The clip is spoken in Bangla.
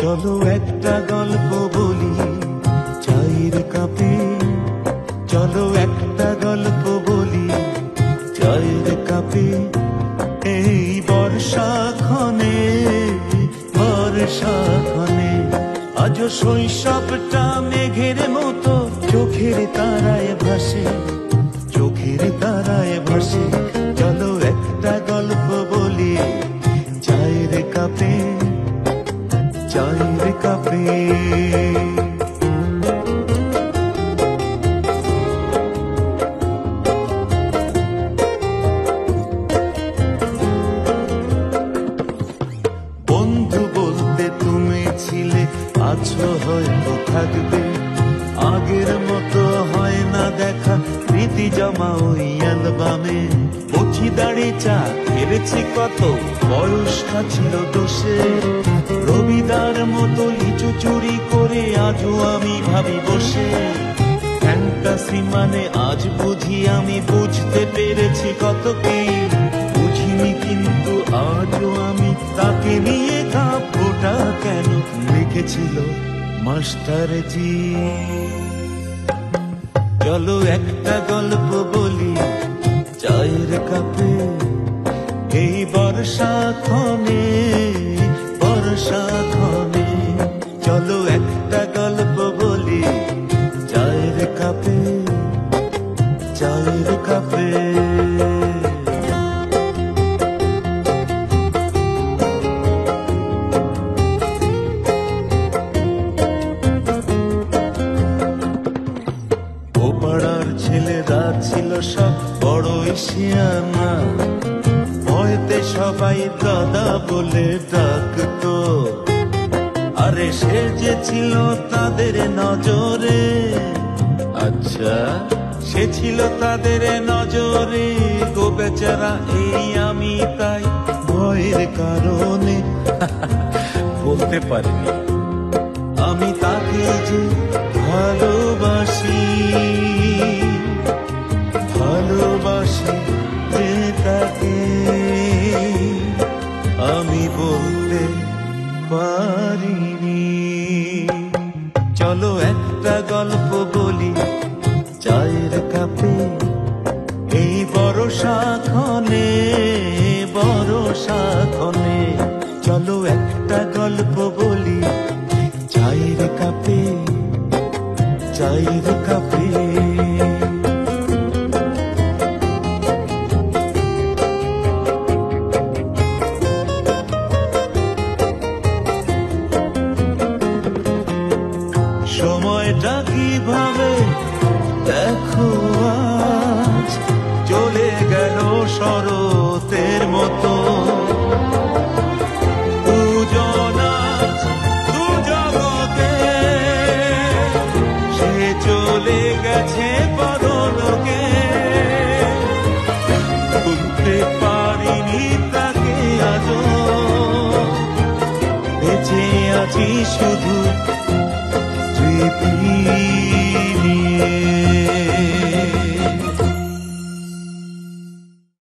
চলো একটা গল্প বলি চায়ের কাপে, চলো একটা গল্প বলি চায়ের কাপে। এই বর্ষাক্ষণে বর্ষাক্ষণে আজ শৈশবটা মেঘের মতো চোখের তারায় ভাসে, চোখের তারায় ভাসে। চলো একটা গল্প বলি চায়ের কাপে, চায়ের কাপে। বন্ধু বলতে তুমি ছিলে, আছো হয়তো থাকবে, আগের মতো হয় না দেখা, স্মৃতি জমা ওই অ্যালবামে। কচি দাড়ি চা খেলেছি কত, বয়সটা ছিল দোষে, রবিদার মতো লিচু চুরি করে আজও আমি ভাবি বসে। ফ্যান্টাসি মানে আজ বুঝি আমি, বুঝতে পেরেছি কত কি বুঝিনি, কিন্তু আজও আমি তাকে নিয়ে কাব্যটা কেন লিখেছিল মাস্টার জি। চলো একটা গল্প বলি চায়ের কাপে, এই বর্ষাক্ষণে বর্ষাক্ষণে। চলো একটা গল্প বলি চায়ের কাপে, চায়ের কাপে। ও পাড়ার ছেলেরা ছিল সব বড়ই শিয়ানা, ভয়তে সবাই দাদা বলে ডাকতো। আরে সে যে ছিল তাদের নজরে, আচ্ছা সে ছিল তাদের নজরে গো বেচারা। এই আমি তাই ভয়ের কারণে বলতে পারিনি আমি তাকে যে ভালোবাসি, ভালোবাসি যে তাকে আমি বলতে পারিনি। চলো একটা গল্প বলি চায়ের কাপে, এই বর্ষাক্ষণে বর্ষাক্ষণে। চলো একটা গল্প বলি চায়ের কাপে, চায়ের কাপে। সময়টা কিভাবে দেখো আজ চলে গেল শরতের মতো। দুজন আজ দু জগতে, সে চলে গেছে পরলোকে। ভুলতে পারিনি তাকে আজও, বেঁচে আছি শুধু স্মৃতি।